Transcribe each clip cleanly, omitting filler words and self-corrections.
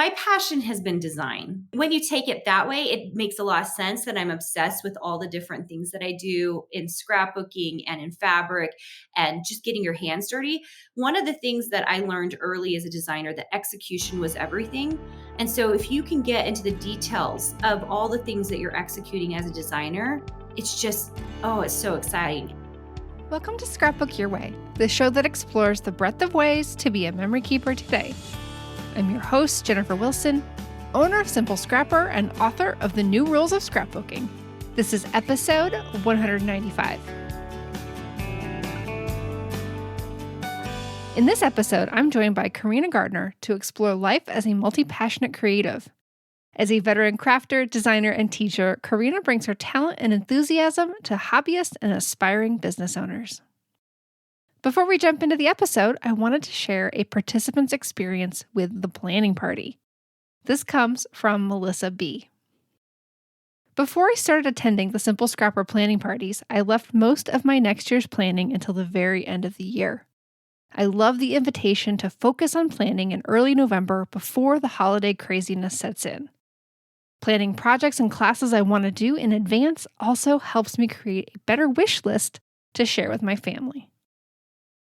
my passion has been design. When you take it that way, it makes a lot of sense that I'm obsessed with all the different things that I do in scrapbooking and in fabric and just getting your hands dirty. One of the things that I learned early as a designer, that execution was everything. And so if you can get into the details of all the things that you're executing as a designer, it's just, it's so exciting. Welcome to Scrapbook Your Way, the show that explores the breadth of ways to be a memory keeper today. I'm your host, Jennifer Wilson, owner of Simple Scrapper and author of The New Rules of Scrapbooking. This is episode 195. In this episode, I'm joined by Carina Gardner to explore life as a multi-passionate creative. As a veteran crafter, designer, and teacher, Carina brings her talent and enthusiasm to hobbyists and aspiring business owners. Before we jump into the episode, I wanted to share a participant's experience with the planning party. This comes from Melissa B. Before I started attending the Simple Scrapper planning parties, I left most of my next year's planning until the very end of the year. I love the invitation to focus on planning in early November before the holiday craziness sets in. Planning projects and classes I want to do in advance also helps me create a better wish list to share with my family.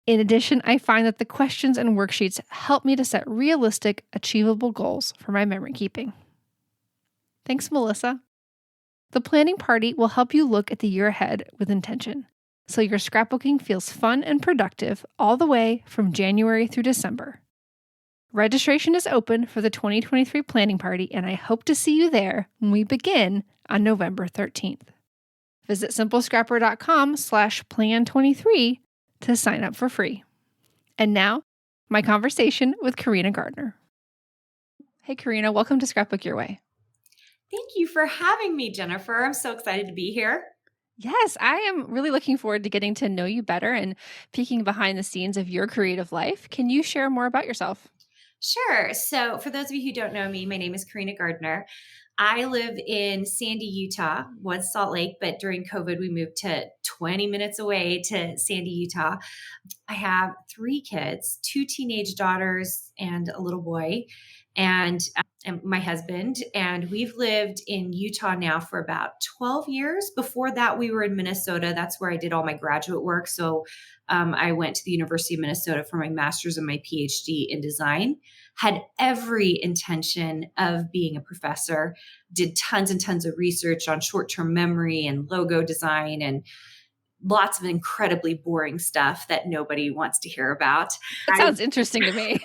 In addition, I find that the questions and worksheets help me to set realistic, achievable goals for my memory keeping. Thanks, Melissa. The planning party will help you look at the year ahead with intention, so your scrapbooking feels fun and productive all the way from January through December. Registration is open for the 2023 planning party, and I hope to see you there when we begin on November 13th. Visit simplescrapper.com/plan23 to sign up for free. And now, my conversation with Carina Gardner. Hey, Carina, welcome to Scrapbook Your Way. Thank you for having me, Jennifer. I'm so excited to be here. Yes, I am really looking forward to getting to know you better and peeking behind the scenes of your creative life. Can you share more about yourself? Sure. So for those of you who don't know me, my name is Carina Gardner. I live in Sandy, Utah, was Salt Lake, but during COVID, we moved to 20 minutes away to Sandy, Utah. I have 3 kids, 2 teenage daughters and a little boy, and my husband. And we've lived in Utah now for about 12 years. Before that, we were in Minnesota. That's where I did all my graduate work. So I went to the University of Minnesota for my master's and my PhD in design, had every intention of being a professor, did tons and tons of research on short-term memory and logo design and lots of incredibly boring stuff that nobody wants to hear about. That sounds interesting to me.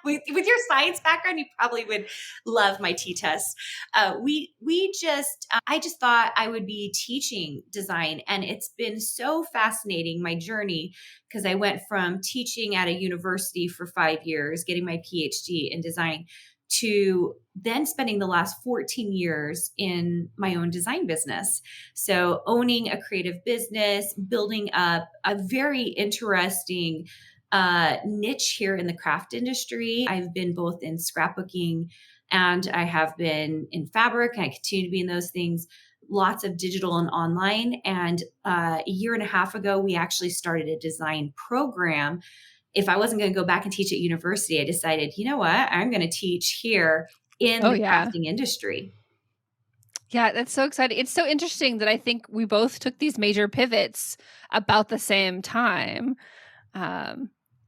With your science background, you probably would love my t-test. I just thought I would be teaching design, and it's been so fascinating, my journey, because I went from teaching at a university for 5 years, getting my PhD in design, to then spending the last 14 years in my own design business. So owning a creative business, building up a very interesting niche here in the craft industry. I've been both in scrapbooking and I have been in fabric, and I continue to be in those things, lots of digital and online. And a year and a half ago, we actually started a design program. If I wasn't going to go back and teach at university, I decided, you know what, I'm going to teach here in the crafting industry. Yeah, that's so exciting. It's so interesting that I think we both took these major pivots about the same time.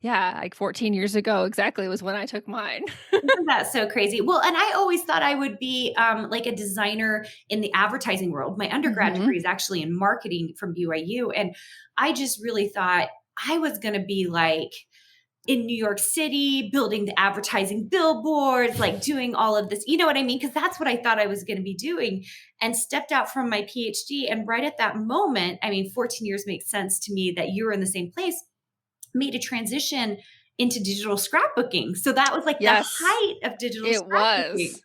Like 14 years ago exactly was when I took mine. Isn't that so crazy? Well, and I always thought I would be like a designer in the advertising world. My undergrad degree is actually in marketing from BYU. And I just really thought I was going to be like in New York City, building the advertising billboards, like doing all of this, you know what I mean? Because that's what I thought I was going to be doing, and stepped out from my PhD. And right at that moment, 14 years makes sense to me that you were in the same place, made a transition into digital scrapbooking. So that was like the height of digital scrapbooking. It was.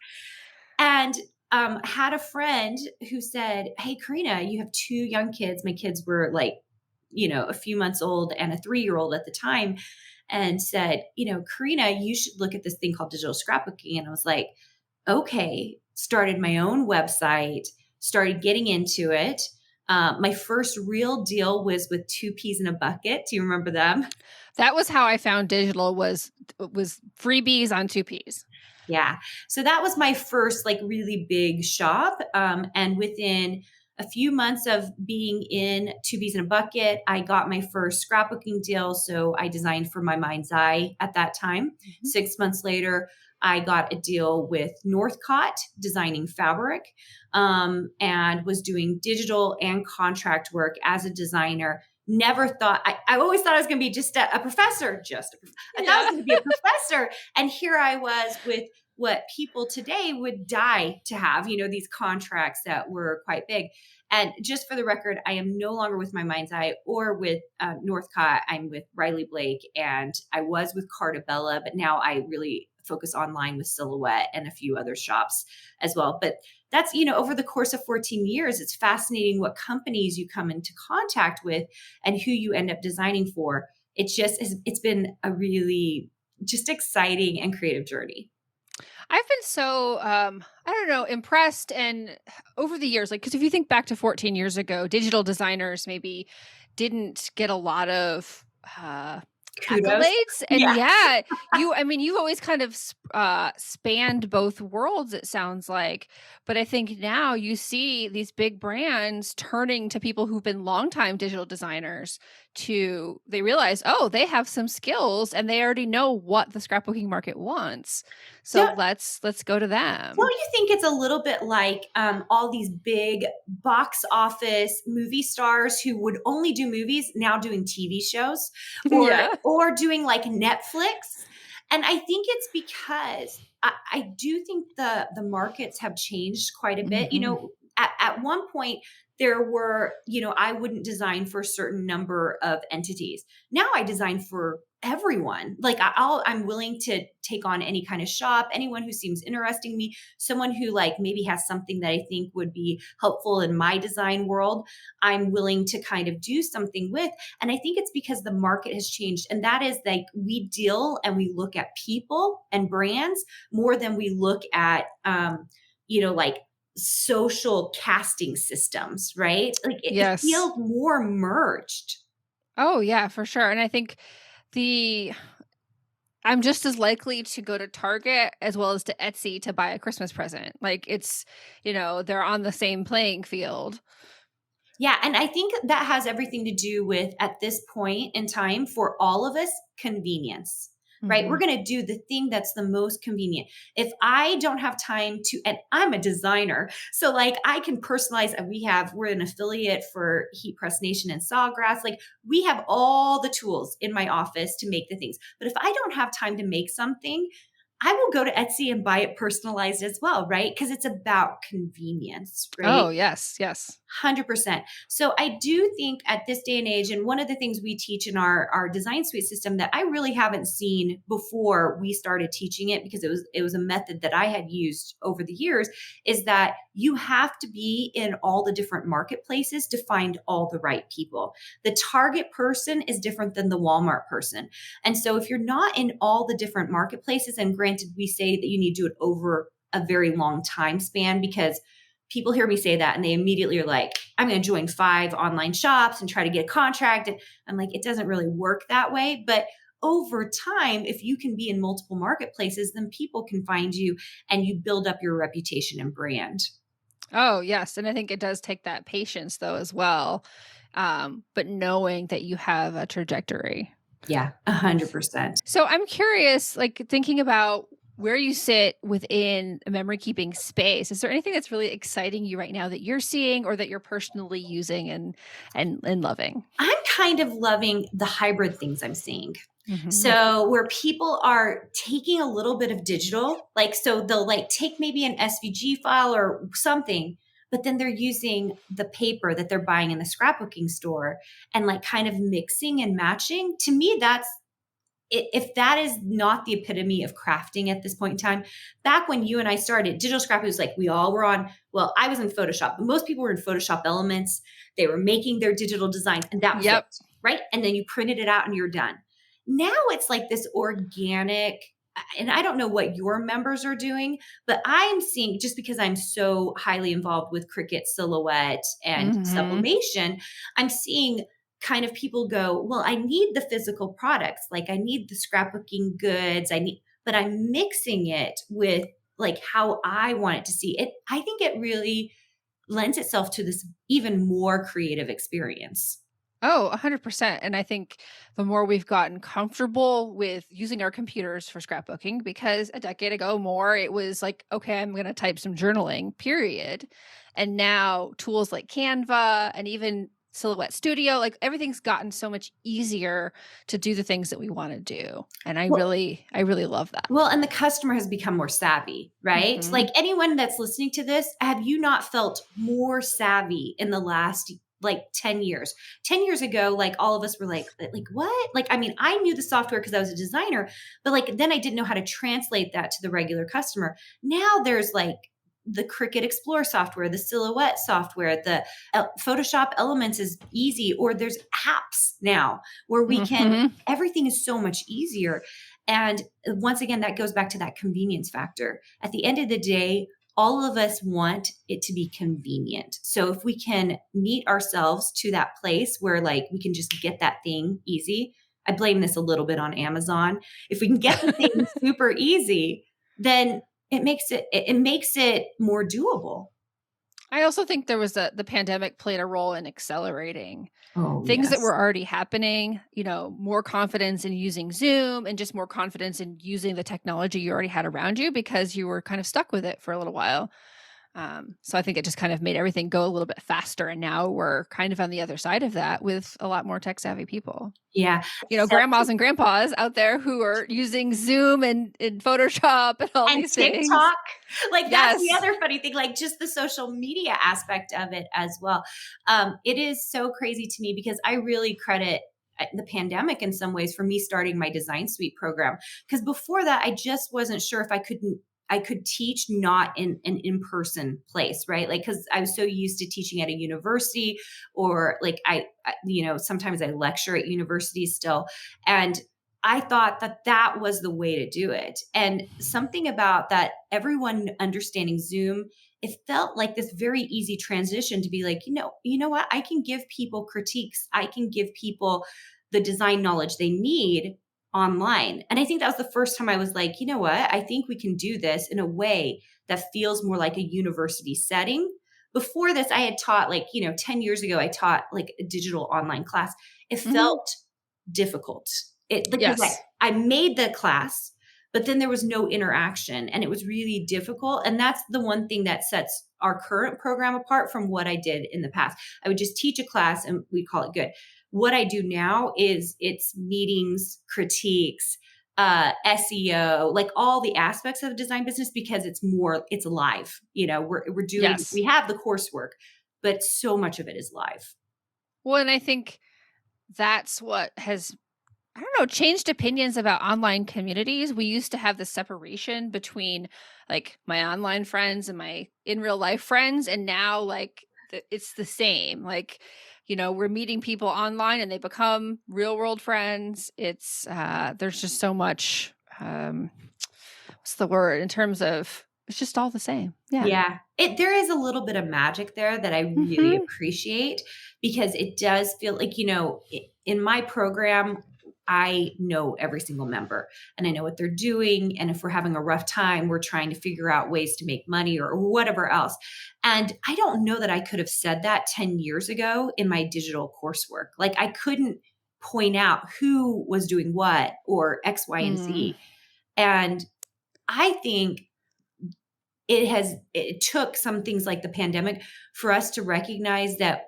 And had a friend who said, hey, Carina, you have 2 young kids. My kids were like, a few months old and a 3-year-old at the time, and said, Carina, you should look at this thing called digital scrapbooking. And I was like, okay, started my own website, started getting into it. My first real deal was with Two Peas in a Bucket. Do you remember them? That was how I found digital was freebies on 2Ps. Yeah. So that was my first like really big shop. And within a few months of being in Two Bees in a Bucket, I got my first scrapbooking deal. So I designed for my mind's eye at that time. Mm-hmm. 6 months later, I got a deal with Northcott designing fabric, and was doing digital and contract work as a designer. Never thought, I always thought I was going to be just a professor, I thought I was going to be a professor. And here I was with what people today would die to have, these contracts that were quite big. And just for the record, I am no longer with my mind's eye or with Northcott. I'm with Riley Blake, and I was with Carta Bella, but now I really focus online with Silhouette and a few other shops as well. But that's, over the course of 14 years, it's fascinating what companies you come into contact with and who you end up designing for. It's been a really just exciting and creative journey. I've been so, I don't know, impressed. And over the years, like, because if you think back to 14 years ago, digital designers maybe didn't get a lot of Kudos. accolades. And you've always kind of spanned both worlds, it sounds like. But I think now you see these big brands turning to people who've been longtime digital designers they realize, oh, they have some skills and they already know what the scrapbooking market wants. So let's go to them. Don't you think it's a little bit like all these big box office movie stars who would only do movies now doing TV shows or doing like Netflix? And I think it's because I do think the markets have changed quite a bit. Mm-hmm. At one point there were, I wouldn't design for a certain number of entities. Now I design for everyone. Like I'm willing to take on any kind of shop, anyone who seems interesting to me, someone who like maybe has something that I think would be helpful in my design world. I'm willing to kind of do something with. And I think it's because the market has changed. And that is like we deal and we look at people and brands more than we look at, like social casting systems, right? Like it feels more merged. Oh yeah, for sure. And I think I'm just as likely to go to Target as well as to Etsy to buy a Christmas present. Like it's, they're on the same playing field. Yeah. And I think that has everything to do with, at this point in time, for all of us, convenience. Right? Mm-hmm. We're going to do the thing that's the most convenient. If I don't have time to, and I'm a designer, so like I can personalize, and we're an affiliate for Heat Press Nation and Sawgrass. Like we have all the tools in my office to make the things. But if I don't have time to make something, I will go to Etsy and buy it personalized as well, right? Because it's about convenience, right? Oh, yes. 100%. So I do think at this day and age, and one of the things we teach in our design suite system that I really haven't seen before we started teaching it, because it was a method that I had used over the years, is that you have to be in all the different marketplaces to find all the right people. The Target person is different than the Walmart person. And so if you're not in all the different marketplaces, and granted, we say that you need to do it over a very long time span, because people hear me say that and they immediately are like, I'm going to join 5 online shops and try to get a contract. And I'm like, it doesn't really work that way. But over time, if you can be in multiple marketplaces, then people can find you and you build up your reputation and brand. Oh, yes. And I think it does take that patience though, as well. But knowing that you have a trajectory. Yeah, 100%. So I'm curious, like thinking about where you sit within a memory keeping space. Is there anything that's really exciting you right now that you're seeing or that you're personally using and loving? I'm kind of loving the hybrid things I'm seeing. Mm-hmm. So where people are taking a little bit of digital, like, so they'll like take maybe an SVG file or something, but then they're using the paper that they're buying in the scrapbooking store and like kind of mixing and matching. To me, if that is not the epitome of crafting at this point in time. Back when you and I started, digital scrapbooking was like, we all were on, well, I was in Photoshop, but most people were in Photoshop Elements. They were making their digital designs, and that was it, right? And then you printed it out and you're done. Now it's like this organic and I don't know what your members are doing, but I'm seeing, just because I'm so highly involved with Cricut Silhouette and Mm-hmm. sublimation, I'm seeing kind of people go, well, I need the physical products. Like I need the scrapbooking goods. But I'm mixing it with like how I want it to see it. I think it really lends itself to this even more creative experience. Oh, 100%. And I think the more we've gotten comfortable with using our computers for scrapbooking, because a decade ago more, it was like, okay, I'm going to type some journaling, period. And now tools like Canva and even Silhouette Studio, like everything's gotten so much easier to do the things that we want to do. And Well, I really love that. Well, and the customer has become more savvy, right? Hmm. Like anyone that's listening to this, have you not felt more savvy in the last like 10 years? 10 years ago, like all of us were like what? Like, I mean, I knew the software because I was a designer, but like then I didn't know how to translate that to the regular customer. Now there's like the Cricut Explore software, the Silhouette software, the Photoshop Elements is easy, or there's apps now where we can, Hmm. everything is so much easier. And once again, that goes back to that convenience factor. At the end of the day, all of us want it to be convenient. So if we can meet ourselves to that place where like we can just get that thing easy, I blame this a little bit on Amazon. If we can get the thing super easy, then it makes it more doable. I also think there was the pandemic played a role in accelerating Oh, things that yes. were already happening, more confidence in using Zoom and just more confidence in using the technology you already had around you because you were kind of stuck with it for a little while. So I think it just kind of made everything go a little bit faster. And now we're kind of on the other side of that with a lot more tech savvy people. Yeah. Grandmas and grandpas out there who are using Zoom and Photoshop and all And these things. TikTok, like that's the Yes. other funny thing, like just the social media aspect of it as well. It is so crazy to me because I really credit the pandemic in some ways for me starting my design suite program. Because before that, I just wasn't sure if I could teach not in an in-person place, right? Like, because I was so used to teaching at a university, or like sometimes I lecture at universities still, and I thought that that was the way to do it. And something about that, everyone understanding Zoom, it felt like this very easy transition to be like, you know what? I can give people critiques. I can give people the design knowledge they need online. And I think that was the first time I was like, you know what? I think we can do this in a way that feels more like a university setting. Before this, I had taught 10 years ago, I taught like a digital online class. It Hmm. felt difficult. It because Yes. I made the class, but then there was no interaction and it was really difficult. And that's the one thing that sets our current program apart from what I did in the past. I would just teach a class and we call it good. What I do now is it's meetings, critiques, SEO, like all the aspects of the design business, because it's live. We Yes. have the coursework, but so much of it is live. Well, and I think that's what has, I don't know, changed opinions about online communities. We used to have the separation between like my online friends and my in real life friends. And now, like, it's the same. Like, we're meeting people online and they become real world friends. There's just so much, what's the word in terms of, it's just all the same. Yeah. Yeah. There is a little bit of magic there that I really Hmm. appreciate, because it does feel like, in my program, I know every single member and I know what they're doing. And if we're having a rough time, we're trying to figure out ways to make money or whatever else. And I don't know that I could have said that 10 years ago in my digital coursework. Like I couldn't point out who was doing what or X, Y, and Mm. Z. And I think it took some things like the pandemic for us to recognize that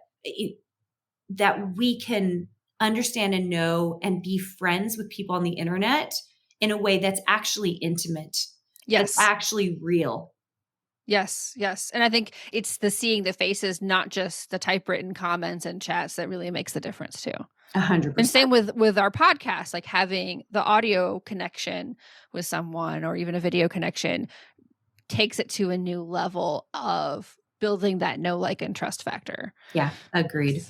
we can understand and know and be friends with people on the internet in a way that's actually intimate, that's Yes. actually real. Yes, yes. And I think it's the seeing the faces, not just the typewritten comments and chats that really makes the difference too. A hundred And percent. same with our podcast, like having the audio connection with someone or even a video connection takes it to a new level of building that know, like, and trust factor. Yeah, agreed.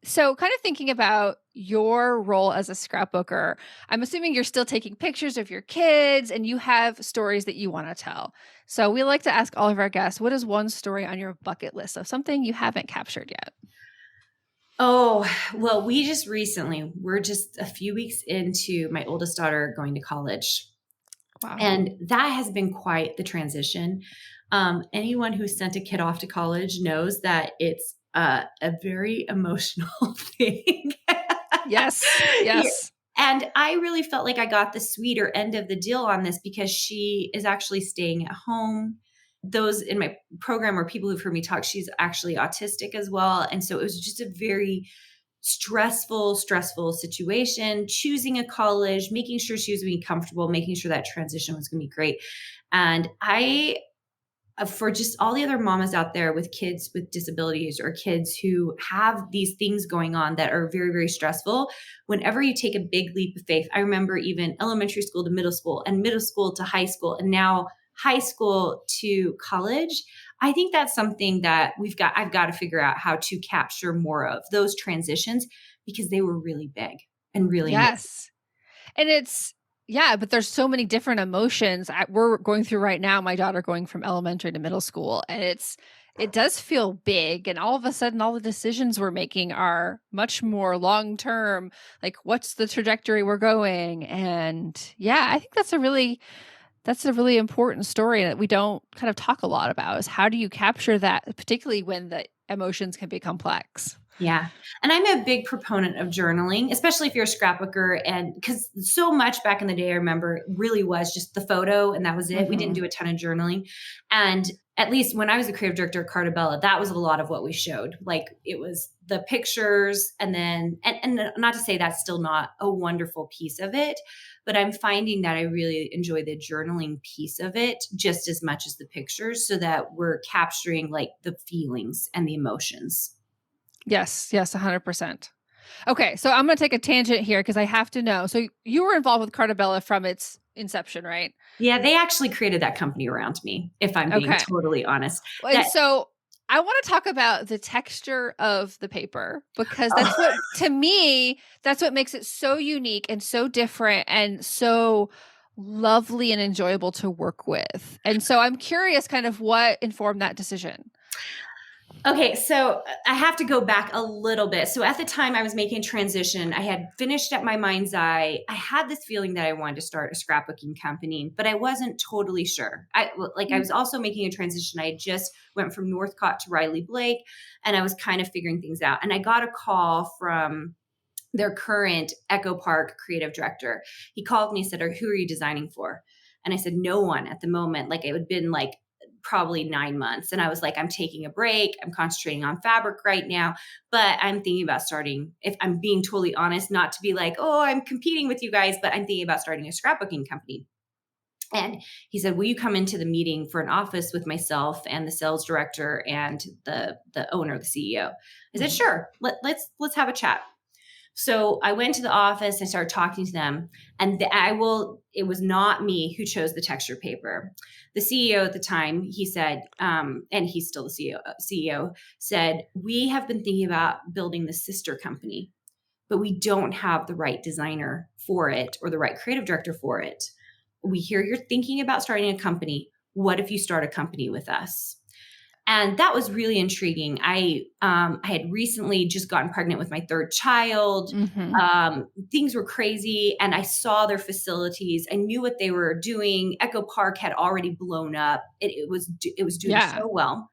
So, kind of thinking about your role as a scrapbooker, I'm assuming you're still taking pictures of your kids and you have stories that you want to tell. So, we like to ask all of our guests, what is one story on your bucket list of something you haven't captured yet? Oh, well, we're just a few weeks into my oldest daughter going to college. Wow. And that has been quite the transition. Anyone who sent a kid off to college knows that it's a very emotional thing. Yes. Yeah. Yes. And I really felt like I got the sweeter end of the deal on this because she is actually staying at home. Those in my program or people who've heard me talk, she's actually autistic as well. And so it was just a very stressful situation, choosing a college, making sure she was being comfortable, making sure that transition was going to be great. And for just all the other mamas out there with kids with disabilities or kids who have these things going on that are very, very stressful, whenever you take a big leap of faith, I remember even elementary school to middle school and middle school to high school and now high school to college. I think that's something that I've got to figure out how to capture more of those transitions because they were really big and really amazing. Yes. And yeah, but there's so many different emotions we're going through right now. My daughter going from elementary to middle school, and it does feel big. And all of a sudden, all the decisions we're making are much more long term. Like, what's the trajectory we're going? And yeah, I think that's a really important story that we don't kind of talk a lot about. Is how do you capture that, particularly when the emotions can be complex. Yeah. And I'm a big proponent of journaling, especially if you're a scrapbooker. And because so much back in the day, I remember really was just the photo and that was it. We didn't do a ton of journaling. And at least when I was the creative director at Carta Bella, that was a lot of what we showed. Like it was the pictures and then, and not to say that's still not a wonderful piece of it, but I'm finding that I really enjoy the journaling piece of it just as much as the pictures so that we're capturing like the feelings and the emotions. Yes, 100%. Okay, so I'm going to take a tangent here because I have to know. So you were involved with Carta Bella from its inception, right? Yeah, they actually created that company around me, if I'm being Okay. totally honest. And so I want to talk about the texture of the paper because that's what, to me, that's what makes it so unique and so different and so lovely and enjoyable to work with. And so I'm curious kind of what informed that decision. Okay, so I have to go back a little bit. So at the time I was making transition, I had finished at my mind's eye. I had this feeling that I wanted to start a scrapbooking company, but I wasn't totally sure. I was also making a transition. I had just went from Northcott to Riley Blake, and I was kind of figuring things out. And I got a call from their current Echo Park creative director. He called me and said, who are you designing for? And I said, no one at the moment. Like it had been like probably 9 months. And I was like, I'm taking a break. I'm concentrating on fabric right now, but I'm thinking about starting, if I'm being totally honest, not to be like, oh, I'm competing with you guys, but I'm thinking about starting a scrapbooking company. And he said, will you come into the meeting for an office with myself and the sales director and the owner, the CEO? I said, sure, let's have a chat. So I went to the office and started talking to them. And it was not me who chose the texture paper. The CEO at the time, he said, and he's still the CEO, said, we have been thinking about building the sister company, but we don't have the right designer for it or the right creative director for it. We hear you're thinking about starting a company. What if you start a company with us? And that was really intriguing. I had recently just gotten pregnant with my third child. Things were crazy, and I saw their facilities. I knew what they were doing. Echo Park had already blown up. It was doing so well,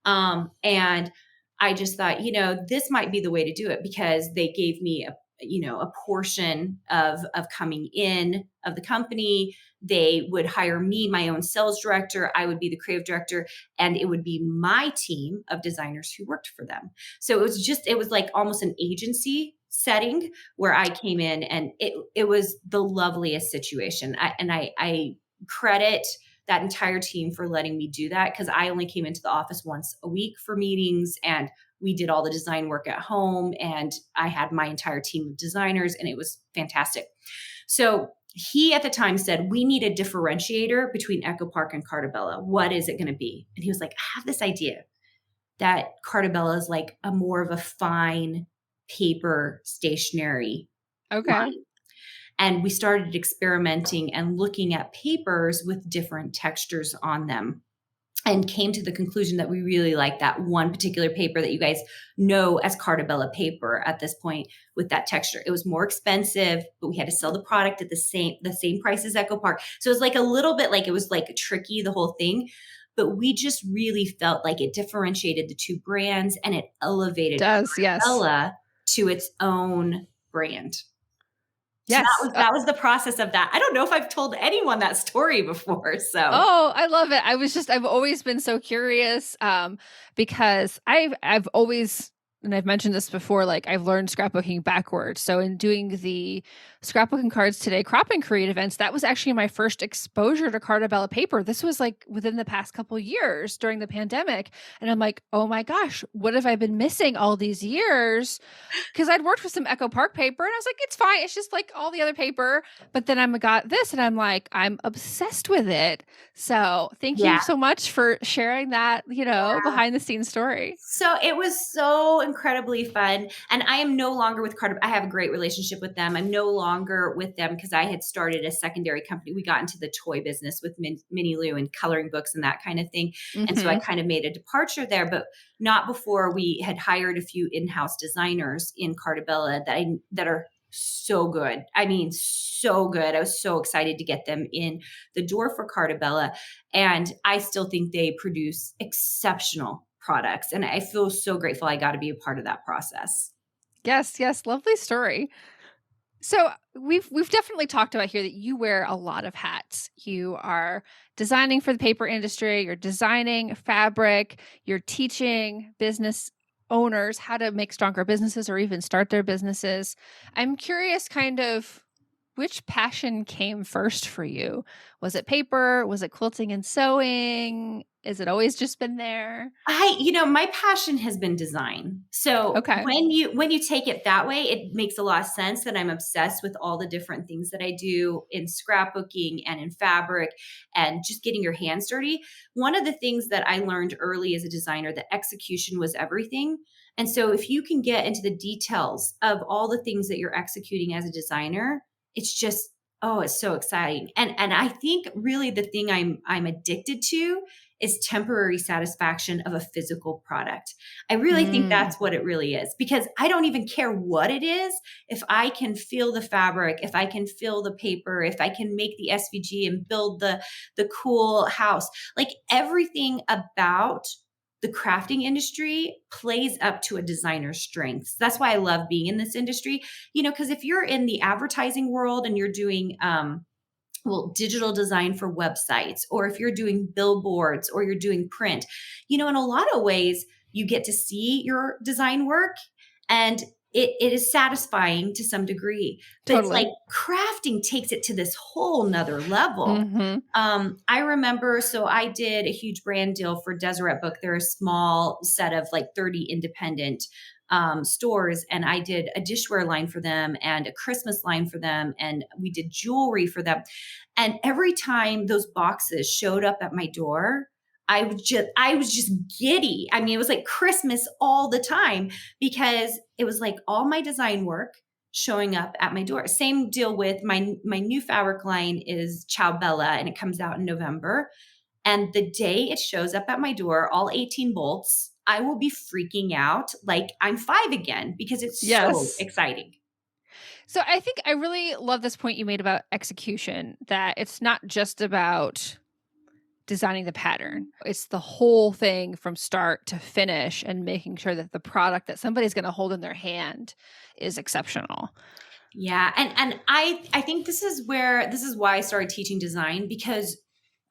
and I just thought, this might be the way to do it because they gave me a portion of coming in of the company. They would hire me, my own sales director. I would be the creative director, and it would be my team of designers who worked for them. So it was like almost an agency setting where I came in, and it was the loveliest situation. I credit that entire team for letting me do that because I only came into the office once a week for meetings, and we did all the design work at home, and I had my entire team of designers, and it was fantastic. So he at the time said, we need a differentiator between Echo Park and Carta Bella. What is it going to be? And he was like, I have this idea that Carta Bella is like a more of a fine paper stationery Okay. line. And we started experimenting and looking at papers with different textures on them, and came to the conclusion that we really like that one particular paper that you guys know as Carta Bella paper at this point, with that texture. It was more expensive, but we had to sell the product at the same price as Echo Park. So it was like a little bit like, it was like tricky, the whole thing. But we just really felt like it differentiated the two brands, and it elevated Does, yes. Bella to its own brand. So that Yes. was that was the process of that. I don't know if I've told anyone that story before. So Oh, I love it. I've always been so curious because I've always, and I've mentioned this before, like I've learned scrapbooking backwards. So in doing the scrapbooking cards today, crop and create events, that was actually my first exposure to Carta Bella paper. This was like within the past couple years during the pandemic. And I'm like, oh my gosh, what have I been missing all these years? Because I'd worked with some Echo Park paper and I was like, it's fine. It's just like all the other paper. But then I got this and I'm like, I'm obsessed with it. So thank you yeah. so much for sharing that, behind the scenes story. So it was so incredibly fun. And I am no longer with Carter. I have a great relationship with them. I'm no longer with them because I had started a secondary company. We got into the toy business with Minnie Lou and coloring books and that kind of thing. And so I kind of made a departure there, but not before we had hired a few in-house designers in Carta Bella that are so good. I mean, so good. I was so excited to get them in the door for Carta Bella. And I still think they produce exceptional products. And I feel so grateful I got to be a part of that process. Yes, yes, lovely story. So we've definitely talked about here that you wear a lot of hats. You are designing for the paper industry, you're designing fabric, you're teaching business owners how to make stronger businesses or even start their businesses. I'm curious kind of which passion came first for you? Was it paper? Was it quilting and sewing? Is it always just been there? My passion has been design. So Okay. when you take it that way, it makes a lot of sense that I'm obsessed with all the different things that I do in scrapbooking and in fabric and just getting your hands dirty. One of the things that I learned early as a designer, that execution was everything. And so if you can get into the details of all the things that you're executing as a designer, it's just, oh, it's so exciting. And I think really the thing I'm addicted to is temporary satisfaction of a physical product. I really think that's what it really is, because I don't even care what it is. If I can feel the fabric, if I can feel the paper, if I can make the SVG and build the cool house, like everything about the crafting industry plays up to a designer's strengths. That's why I love being in this industry, because if you're in the advertising world and you're doing, digital design for websites, or if you're doing billboards or you're doing print, in a lot of ways, you get to see your design work and it is satisfying to some degree, but Totally. it's like crafting takes it to this whole nother level. I remember, so I did a huge brand deal for Deseret Book. They're a small set of like 30 independent stores, and I did a dishware line for them and a Christmas line for them, and we did jewelry for them. And every time those boxes showed up at my door, I was just giddy. I mean, it was like Christmas all the time, because it was like all my design work showing up at my door. Same deal with my new fabric line is Ciao Bella, and it comes out in November. And the day it shows up at my door, all 18 bolts, I will be freaking out like I'm 5 again, because it's so exciting. So I think I really love this point you made about execution, that it's not just about designing the pattern. It's the whole thing from start to finish, and making sure that the product that somebody's going to hold in their hand is exceptional. Yeah. And I think this is why I started teaching design, because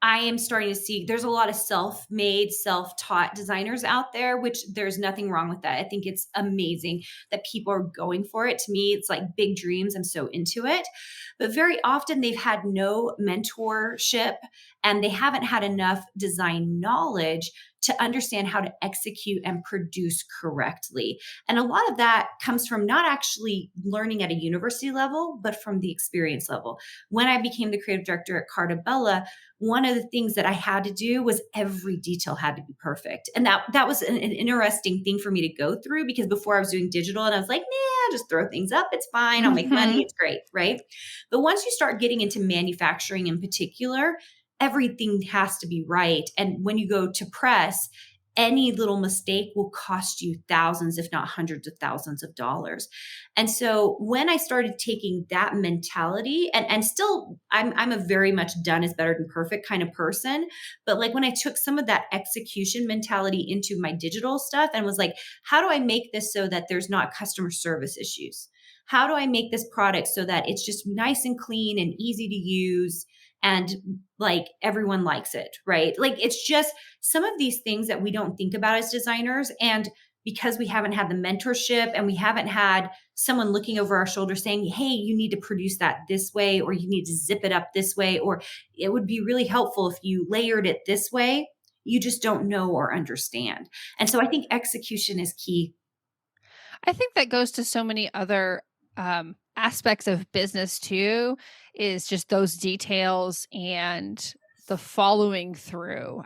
I am starting to see there's a lot of self-made, self-taught designers out there, which there's nothing wrong with that. I think it's amazing that people are going for it. To me, it's like big dreams. I'm so into it. But very often they've had no mentorship, and they haven't had enough design knowledge to understand how to execute and produce correctly. And a lot of that comes from not actually learning at a university level, but from the experience level. When I became the creative director at Carta Bella, one of the things that I had to do was every detail had to be perfect. And that was an interesting thing for me to go through, because before I was doing digital and I was like, nah, just throw things up. It's fine. I'll make money. Mhm. It's great. Right. But once you start getting into manufacturing in particular, everything has to be right. And when you go to press, any little mistake will cost you thousands, if not hundreds of thousands of dollars. And so when I started taking that mentality, and still I'm a very much done is better than perfect kind of person. But like when I took some of that execution mentality into my digital stuff and was like, how do I make this so that there's not customer service issues? How do I make this product so that it's just nice and clean and easy to use, and like everyone likes it, right? Like it's just some of these things that we don't think about as designers. And because we haven't had the mentorship and we haven't had someone looking over our shoulder saying, hey, you need to produce that this way, or you need to zip it up this way, or it would be really helpful if you layered it this way, you just don't know or understand. And so I think execution is key. I think that goes to so many other aspects of business too, is just those details and the following through.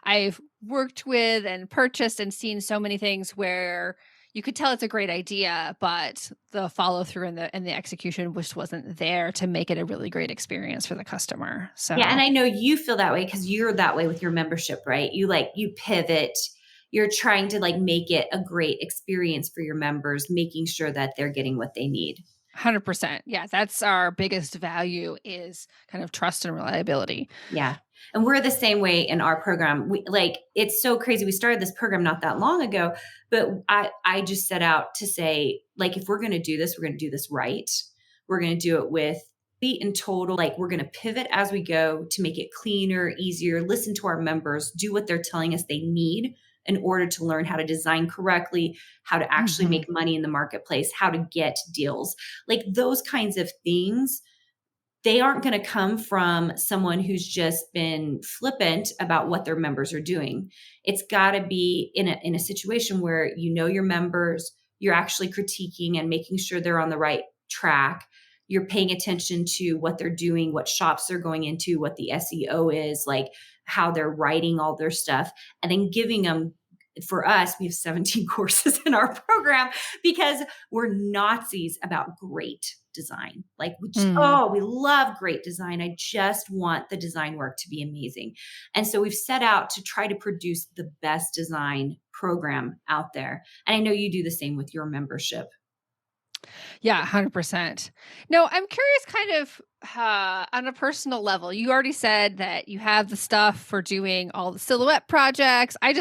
I've worked with and purchased and seen so many things where you could tell it's a great idea, but the follow through and the execution just wasn't there to make it a really great experience for the customer. Yeah. And So I know you feel that way because you're that way with your membership, right? You pivot, you're trying to like make it a great experience for your members, making sure that they're getting what they need. 100%. Yeah, that's our biggest value, is kind of trust and reliability. Yeah. And we're the same way in our program. We like, it's so crazy. We started this program not that long ago, but I just set out to say, like, if we're going to do this, we're going to do this right. We're going to do it with feet in total. Like, we're going to pivot as we go to make it cleaner, easier, listen to our members, do what they're telling us they need in order to learn how to design correctly, how to actually Mhm. make money in the marketplace, how to get deals, like those kinds of things. They aren't going to come from someone who's just been flippant about what their members are doing. It's got to be in a situation where you know your members, you're actually critiquing and making sure they're on the right track. You're paying attention to what they're doing, what shops they're going into, what the SEO is, like how they're writing all their stuff, and then giving them. For us, we have 17 courses in our program because we're Nazis about great design. Like Mm. we love great design. I just want the design work to be amazing. And so we've set out to try to produce the best design program out there. And I know you do the same with your membership. Yeah, 100%. No, I'm curious kind of on a personal level. You already said that you have the stuff for doing all the silhouette projects. I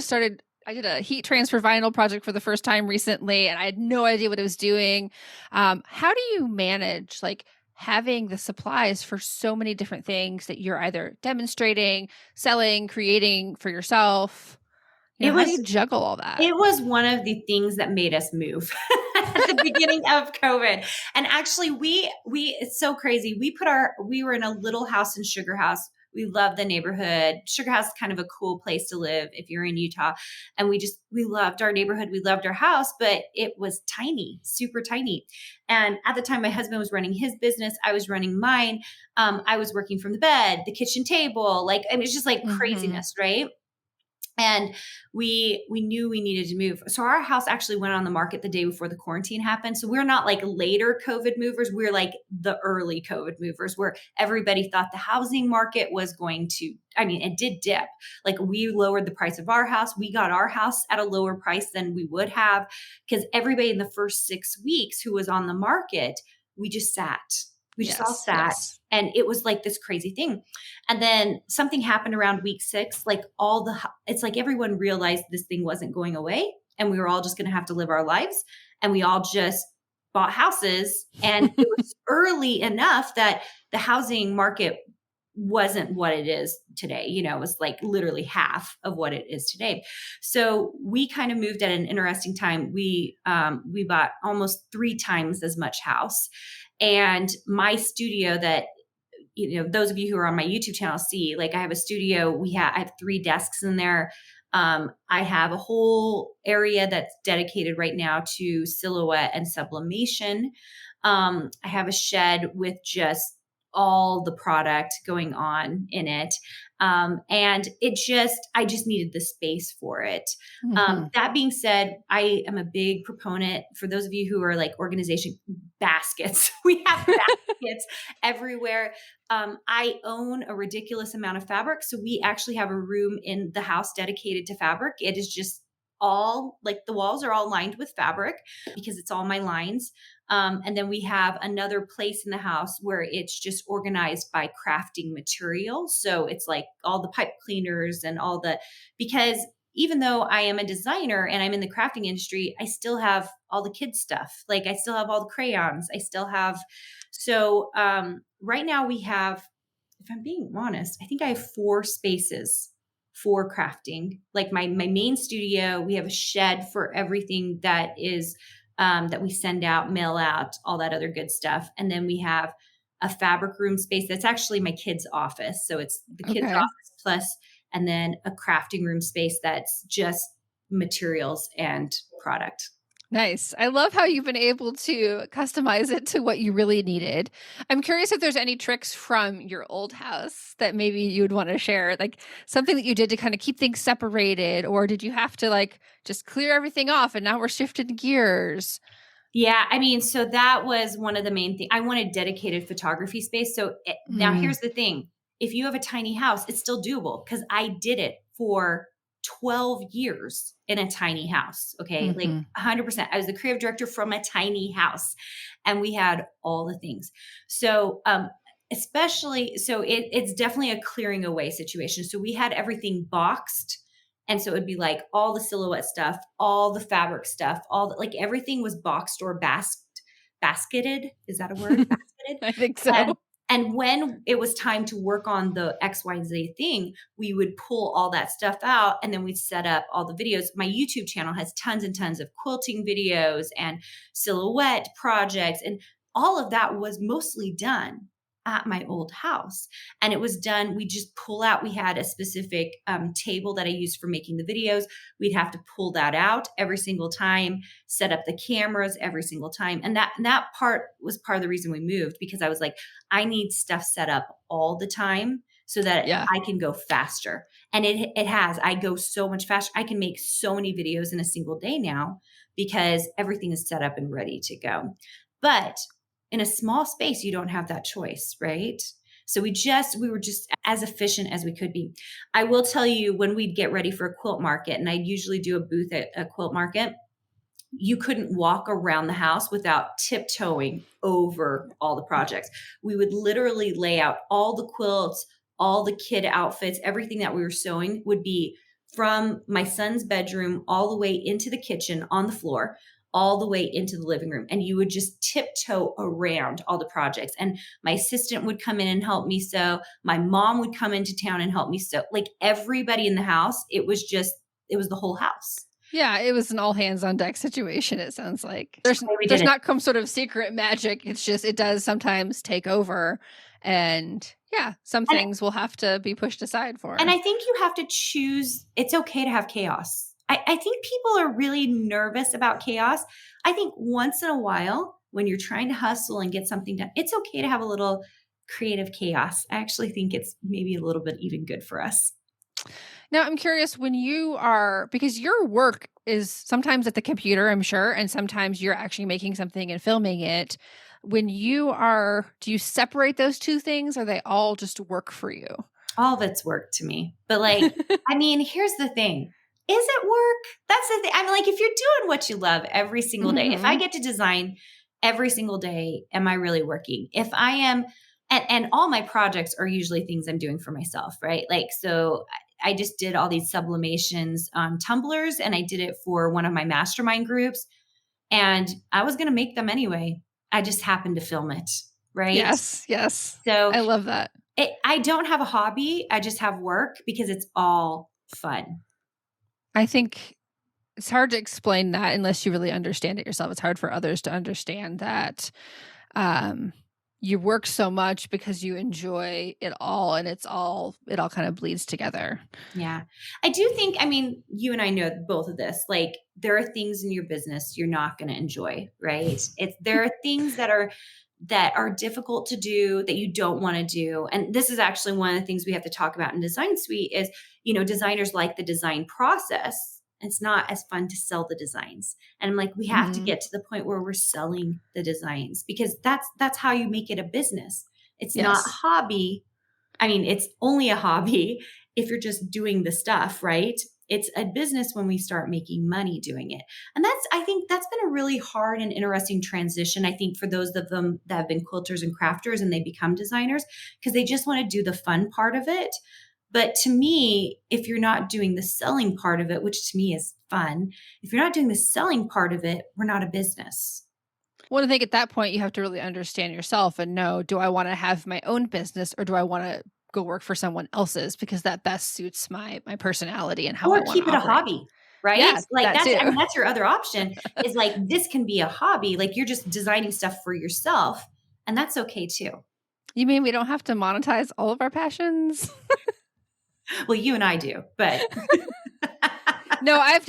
did a heat transfer vinyl project for the first time recently, and I had no idea what it was doing. How do you manage like having the supplies for so many different things that you're either demonstrating, selling, creating for yourself? You know, It how do was you juggle all that? It was one of the things that made us move at the beginning of COVID. And actually we it's so crazy. We were in a little house in Sugar House. We love the neighborhood. Sugar House is kind of a cool place to live if you're in Utah. And we loved our neighborhood. We loved our house, but it was tiny, super tiny. And at the time my husband was running his business, I was running mine. I was working from the bed, the kitchen table, like I mean, it's just like Mhm. craziness, right? And we knew we needed to move. So our house actually went on the market the day before the quarantine happened. So we're not like later COVID movers. We're like the early COVID movers where everybody thought the housing market was going to, I mean, it did dip. Like we lowered the price of our house. We got our house at a lower price than we would have because everybody in the first 6 weeks who was on the market, we just sat. We just all Yes, sat. yes. And it was like this crazy thing. And then something happened around week 6, like it's like everyone realized this thing wasn't going away and we were all just going to have to live our lives. And we all just bought houses. And it was early enough that the housing market wasn't what it is today. You know, it was like literally half of what it is today. So we kind of moved at an interesting time. We bought almost 3 times as much house. And my studio that those of you who are on my YouTube channel see, like I have a studio. I have 3 desks in there. I have a whole area that's dedicated right now to silhouette and sublimation. I have a shed with just all the product going on in it. I just needed the space for it. Mm-hmm. That being said, I am a big proponent for those of you who are like organization baskets. We have baskets everywhere. I own a ridiculous amount of fabric. So we actually have a room in the house dedicated to fabric. It is just all like the walls are all lined with fabric because it's all my lines. And then we have another place in the house where it's just organized by crafting materials. So it's like all the pipe cleaners and because even though I am a designer and I'm in the crafting industry, I still have all the kids stuff. Like I still have all the crayons. Right now we have, if I'm being honest, I think I have 4 spaces for crafting. Like my main studio, we have a shed for everything that is that we send out, mail out, all that other good stuff. And then we have a fabric room space that's actually my kids' office. So it's the kids' Okay. office plus, and then a crafting room space that's just materials and product. Nice. I love how you've been able to customize it to what you really needed. I'm curious if there's any tricks from your old house that maybe you would want to share, like something that you did to kind of keep things separated, or did you have to like just clear everything off and now we're shifting gears? Yeah, I mean, so that was one of the main things. I wanted dedicated photography space. Now Mm, here's the thing. If you have a tiny house, it's still doable because I did it for 12 years in a tiny house. Okay. Like mm-hmm. 100%. I was the creative director from a tiny house and we had all the things. So, it's definitely a clearing away situation. So we had everything boxed. And so it'd be like all the silhouette stuff, all the fabric stuff, like everything was boxed or basketed. Is that a word? Basketed. I think And so. and when it was time to work on the XYZ thing, we would pull all that stuff out and then we'd set up all the videos. My YouTube channel has tons and tons of quilting videos and silhouette projects. And all of that was mostly done at my old house. And it was done, we just pull out, we had a specific table that I used for making the videos. We'd have to pull that out every single time, set up the cameras every single time. And that part was part of the reason we moved because I was like, I need stuff set up all the time so that Yeah. I can go faster. And I go so much faster. I can make so many videos in a single day now because everything is set up and ready to go. But in a small space, you don't have that choice, right? So we were just as efficient as we could be. I will tell you when we'd get ready for a quilt market, and I'd usually do a booth at a quilt market, you couldn't walk around the house without tiptoeing over all the projects. We would literally lay out all the quilts, all the kid outfits, everything that we were sewing would be from my son's bedroom all the way into the kitchen on the floor, all the way into the living room. And you would just tiptoe around all the projects. And my assistant would come in and help me sew. My mom would come into town and help me sew. Like everybody in the house, it was the whole house. Yeah, it was an all hands on deck situation, it sounds like. There's We there's did it. not some sort of secret magic. It's just it does sometimes take over. And yeah, some And things will have to be pushed aside for. And I think you have to choose. It's okay to have chaos. I think people are really nervous about chaos. I think once in a while, when you're trying to hustle and get something done, it's okay to have a little creative chaos. I actually think it's maybe a little bit even good for us. Now, I'm curious when you are, because your work is sometimes at the computer, I'm sure, and sometimes you're actually making something and filming it. When you are, do you separate those two things? Or are they all just work for you? All of it's work to me. But I mean, here's the thing. Is it work? That's the thing. I mean, like if you're doing what you love every single day, if I get to design every single day, am I really working? If I am, and all my projects are usually things I'm doing for myself, right? Like, so I just did all these sublimations tumblers and I did it for one of my mastermind groups and I was going to make them anyway. I just happened to film it. Right. Yes. Yes. So I love that. I don't have a hobby. I just have work because it's all fun. I think it's hard to explain that unless you really understand it yourself. It's hard for others to understand that you work so much because you enjoy it all, and it all kind of bleeds together. Yeah. I do think, I mean, you and I know both of this. Like, there are things in your business you're not going to enjoy, right? There are things that are difficult to do that you don't want to do. And this is actually one of the things we have to talk about in Design Suite is, designers like the design process. It's not as fun to sell the designs. And I'm like, we have to Mhm. get to the point where we're selling the designs, because that's how you make it a business. It's not a Yes. hobby. I mean, it's only a hobby if you're just doing the stuff, right? It's a business when we start making money doing it. And I think that's been a really hard and interesting transition, I think, for those of them that have been quilters and crafters and they become designers, because they just want to do the fun part of it. But to me, if you're not doing the selling part of it, which to me is fun, if you're not doing the selling part of it, we're not a business. Well, I think at that point you have to really understand yourself and know, do I want to have my own business, or do I want to go work for someone else's because that best suits my personality and how I Or want to keep it a operate? hobby, right? Yeah, Like, that too. I mean, that's your other option, is like, this can be a hobby. Like, you're just designing stuff for yourself, and that's okay too. You mean we don't have to monetize all of our passions? Well, you and I do, but No, I've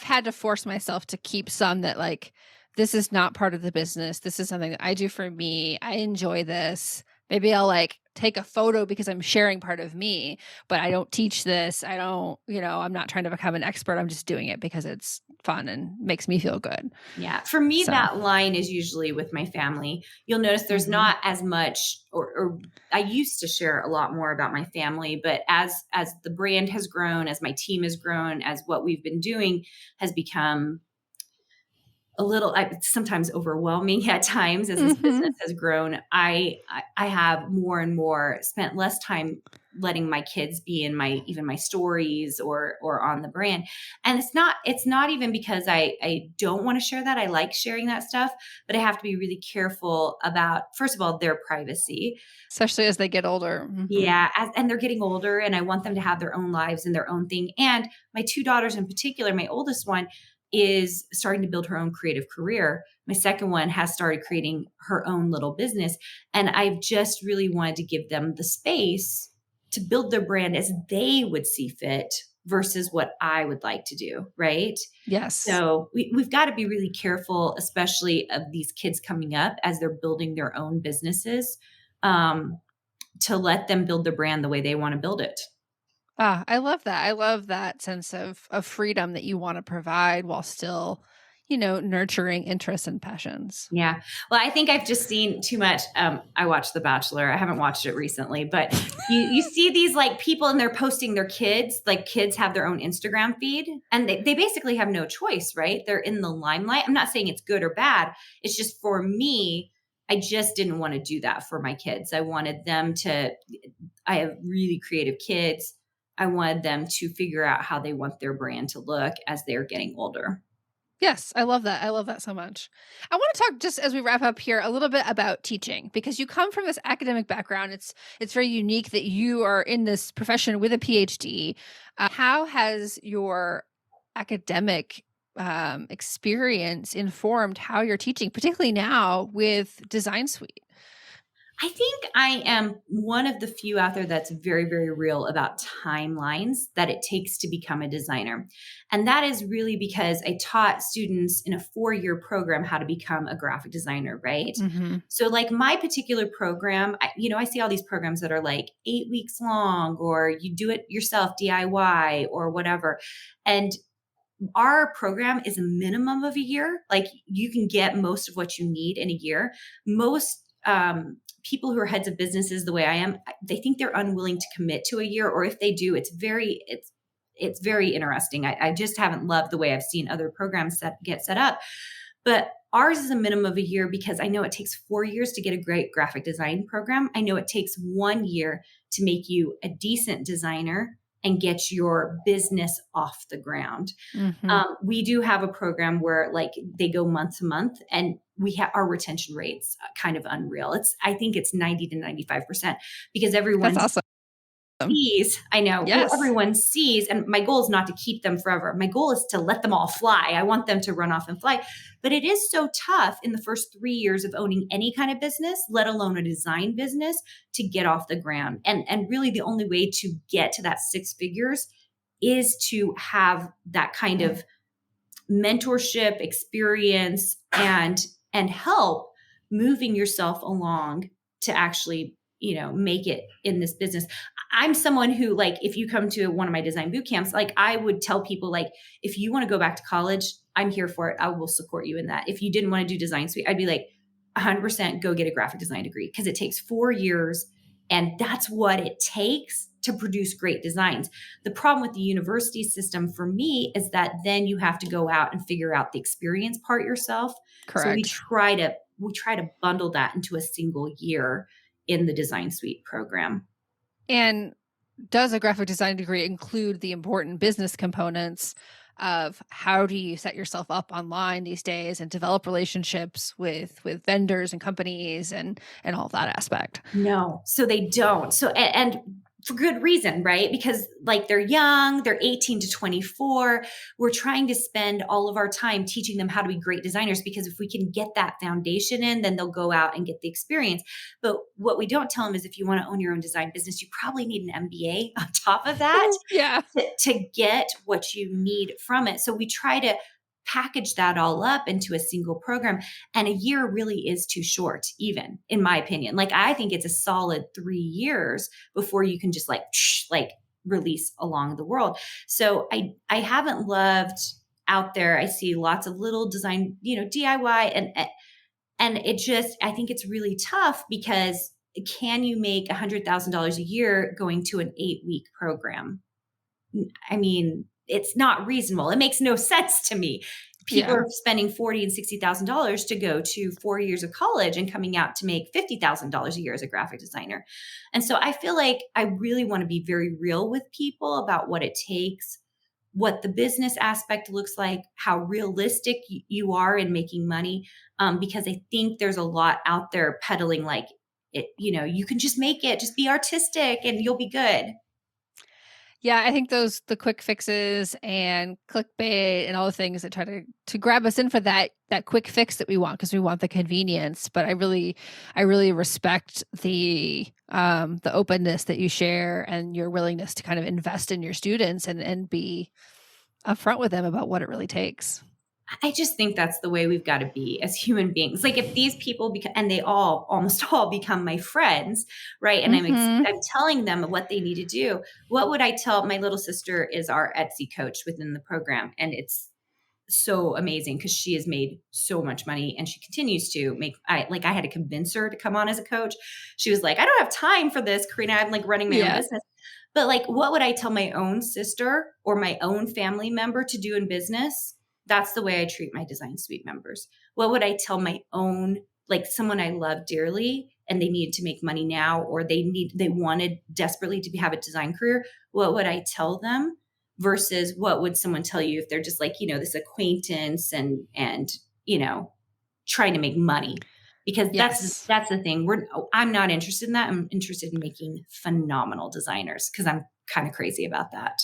had to force myself to keep some that, like, this is not part of the business. This is something that I do for me. I enjoy this. Maybe I'll like take a photo because I'm sharing part of me, but I don't teach this. I don't, I'm not trying to become an expert. I'm just doing it because it's fun and makes me feel good. yeah, for me, So, that line is usually with my family. You'll notice there's mhm. not as much, or I used to share a lot more about my family, but as the brand has grown, as my team has grown, as what we've been doing has become a little, sometimes overwhelming at times as this business Mhm. has grown. I have more and more spent less time letting my kids be in even my stories or on the brand. And it's not even because I don't want to share that. I like sharing that stuff, but I have to be really careful about, first of all, their privacy. Especially as they get older. Mhm. Yeah, and they're getting older, and I want them to have their own lives and their own thing. And my two daughters in particular, my oldest one is starting to build her own creative career. My second one has started creating her own little business. And I've just really wanted to give them the space to build their brand as they would see fit versus what I would like to do. Right. Yes. So we've got to be really careful, especially of these kids coming up as they're building their own businesses. Um, to let them build their brand the way they want to build it. Ah, I love that. I love that sense of freedom that you want to provide while still, nurturing interests and passions. Yeah. Well, I think I've just seen too much. I watched The Bachelor. I haven't watched it recently, but you see these like people and they're posting their kids, like kids have their own Instagram feed and they basically have no choice, right? They're in the limelight. I'm not saying it's good or bad. It's just for me, I just didn't want to do that for my kids. I have really creative kids. I wanted them to figure out how they want their brand to look as they're getting older. Yes, I love that. I love that so much. I want to talk, just as we wrap up here, a little bit about teaching, because you come from this academic background. It's very unique that you are in this profession with a PhD. How has your academic experience informed how you're teaching, particularly now with Design Suite? I think I am one of the few out there that's very, very real about timelines that it takes to become a designer. And that is really because I taught students in a 4-year program how to become a graphic designer, right? Hmm. So, like my particular program, I see all these programs that are like 8 weeks long, or you do it yourself, DIY, or whatever. And our program is a minimum of a year. Like, you can get most of what you need in a year. Most people who are heads of businesses the way I am, they think they're unwilling to commit to a year, or if they do, it's very interesting. I just haven't loved the way I've seen other programs get set up. But ours is a minimum of a year because I know it takes 4 years to get a great graphic design program. I know it takes 1 year to make you a decent designer and get your business off the ground. Hmm. We do have a program where like they go month to month, and we have our retention rates kind of unreal. I think it's 90 to 95% because That's everyone's awesome. sees, I know, what Yes. everyone sees. And my goal is not to keep them forever. My goal is to let them all fly. I want them to run off and fly. But it is so tough in the first 3 years of owning any kind of business, let alone a design business, to get off the ground. And really the only way to get to that 6 figures is to have that kind of mentorship experience and help moving yourself along to actually make it in this business. I'm someone who, like, if you come to one of my design boot camps, like, I would tell people, like, if you want to go back to college, I'm here for it. I will support you in that. If you didn't want to do design suite, I'd be like 100% go get a graphic design degree, because it takes 4 years and that's what it takes to produce great designs. The problem with the university system for me is that then you have to go out and figure out the experience part yourself. So we Correct. try to bundle that into a single year in the design suite program. And does a graphic design degree include the important business components of how do you set yourself up online these days and develop relationships with vendors and companies and all of that aspect? No, so they don't. So, and for good reason, right? Because, like, they're young, they're 18 to 24. We're trying to spend all of our time teaching them how to be great designers, because if we can get that foundation in, then they'll go out and get the experience. But what we don't tell them is, if you want to own your own design business, you probably need an MBA on top of that Yeah. to get what you need from it. So we try to package that all up into a single program. And a year really is too short, even in my opinion. Like, I think it's a solid 3 years before you can just like release along the world. So I haven't loved out there. I see lots of little design, DIY, and it just, I think it's really tough, because can you make $100,000 a year going to an 8-week program? I mean, it's not reasonable. It makes no sense to me. People Yeah. are spending $40,000 and $60,000 to go to 4 years of college and coming out to make $50,000 a year as a graphic designer. And so I feel like I really want to be very real with people about what it takes, what the business aspect looks like, how realistic you are in making money. Because I think there's a lot out there peddling like it, you can just make it, just be artistic and you'll be good. Yeah, I think the quick fixes and clickbait and all the things that try to grab us in for that quick fix that we want, because we want the convenience. But I really respect the openness that you share and your willingness to kind of invest in your students and be upfront with them about what it really takes. I just think that's the way we've got to be as human beings. Like, if these people become, and they all, almost all become my friends, right? And Mhm. I'm telling them what they need to do. What would I tell? My little sister is our Etsy coach within the program. And it's so amazing, because she has made so much money and she continues to make. I had to convince her to come on as a coach. She was like, I don't have time for this, Karina. I'm like running my own Yeah. business. But, like, what would I tell my own sister or my own family member to do in business? That's the way I treat my design suite members. What would I tell my own, like, someone I love dearly and they needed to make money now, or they wanted desperately to have a design career? What would I tell them versus what would someone tell you if they're just like, this acquaintance and, trying to make money? Because Yes. that's the thing. I'm not interested in that. I'm interested in making phenomenal designers, because I'm kind of crazy about that.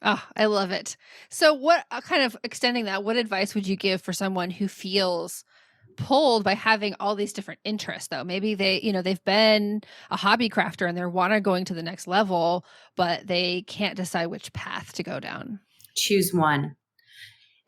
Oh, I love it. So what kind of extending that, what advice would you give for someone who feels pulled by having all these different interests though? Maybe they've been a hobby crafter and they're wanna going to the next level, but they can't decide which path to go down. Choose one.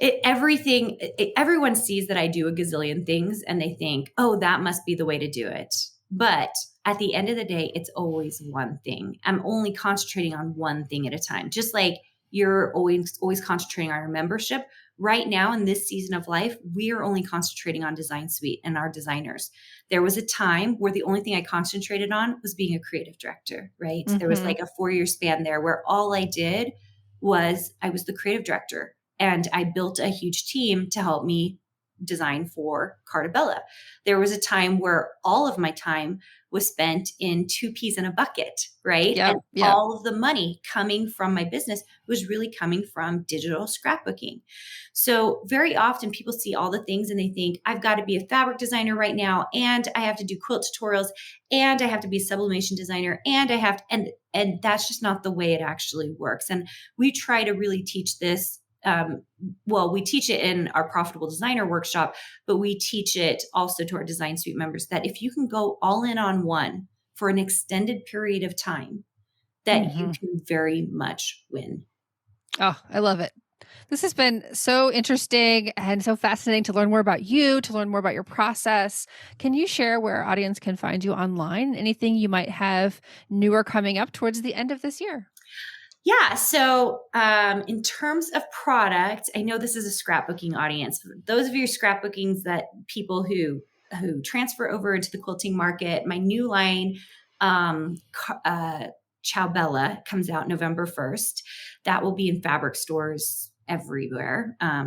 Everyone sees that I do a gazillion things and they think, oh, that must be the way to do it. But at the end of the day, it's always one thing. I'm only concentrating on one thing at a time. Just like you're always concentrating on your membership. Right now in this season of life, we are only concentrating on Design Suite and our designers. There was a time where the only thing I concentrated on was being a creative director, right? There was Mhm. like a 4-year span there where all I did was I was the creative director. And I built a huge team to help me design for Carta Bella. There was a time where all of my time was spent in 2 peas in a bucket, right? Yep. And Yep. all of the money coming from my business was really coming from digital scrapbooking. So very often people see all the things and they think, I've got to be a fabric designer right now, and I have to do quilt tutorials, and I have to be a sublimation designer, and I have to, and that's just not the way it actually works. And we try to really teach this. We teach it in our Profitable Designer workshop, but we teach it also to our Design Suite members that if you can go all in on one for an extended period of time, that you can very much win. Oh, I love it. This has been so interesting and so fascinating to learn more about you, to learn more about your process. Can you share where our audience can find you online? Anything you might have newer coming up towards the end of this year? Yeah. So in terms of product, I know this is a scrapbooking audience. Those of you scrapbookings, that people who transfer over into the quilting market, my new line, Carta Bella, comes out November 1st. That will be in fabric stores everywhere. I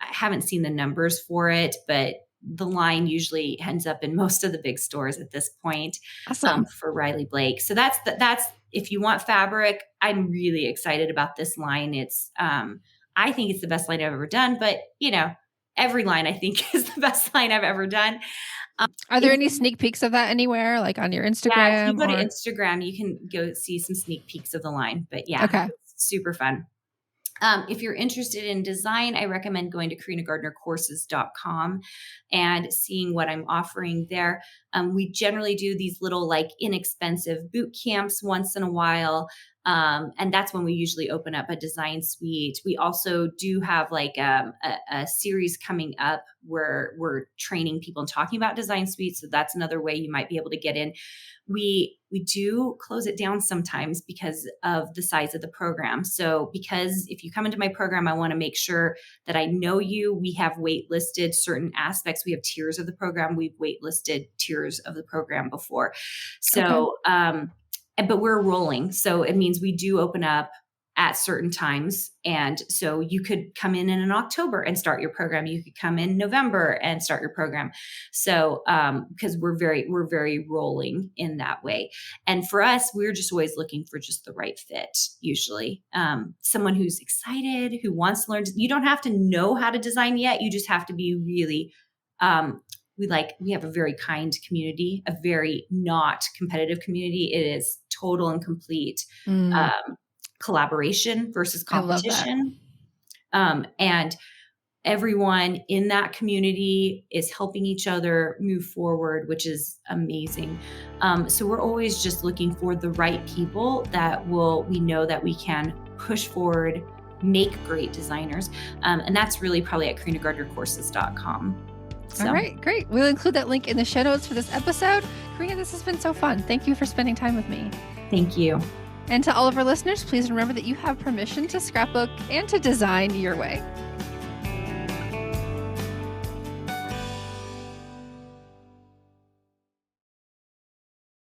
haven't seen the numbers for it, but the line usually ends up in most of the big stores at this point. Awesome. For Riley Blake. So that's if you want fabric, I'm really excited about this line. It's, I think it's the best line I've ever done, but every line I think is the best line I've ever done. Are there any sneak peeks of that anywhere, like on your Instagram? Yeah, if you go to Instagram, you can go see some sneak peeks of the line, but okay. It's super fun. If you're interested in design, I recommend going to carinagardnercourses.com and seeing what I'm offering there. We generally do these little inexpensive boot camps once in a while. And that's when we usually open up a design suite. We also do have a series coming up where we're training people and talking about design suites. So that's another way you might be able to get in. We do close it down sometimes because of the size of the program. So because if you come into my program, I want to make sure that I know you. We have waitlisted certain aspects. We have tiers of the program. We've waitlisted tiers of the program before. So, but we're rolling. So it means we do open up at certain times. And so you could come in October and start your program. You could come in November and start your program. So, because we're very rolling in that way. And for us, we're just always looking for just the right fit, usually. Someone who's excited, who wants to learn. You don't have to know how to design yet. You just have to be really, we have a very kind community, a very not competitive community. It is total and complete collaboration versus competition. And everyone in that community is helping each other move forward, which is amazing. So we're always just looking for the right people that we know that we can push forward, make great designers. And that's really probably at carinagardnercourses.com. So. All right, great. We'll include that link in the show notes for this episode. Carina, this has been so fun. Thank you for spending time with me. Thank you. And to all of our listeners, please remember that you have permission to scrapbook and to design your way.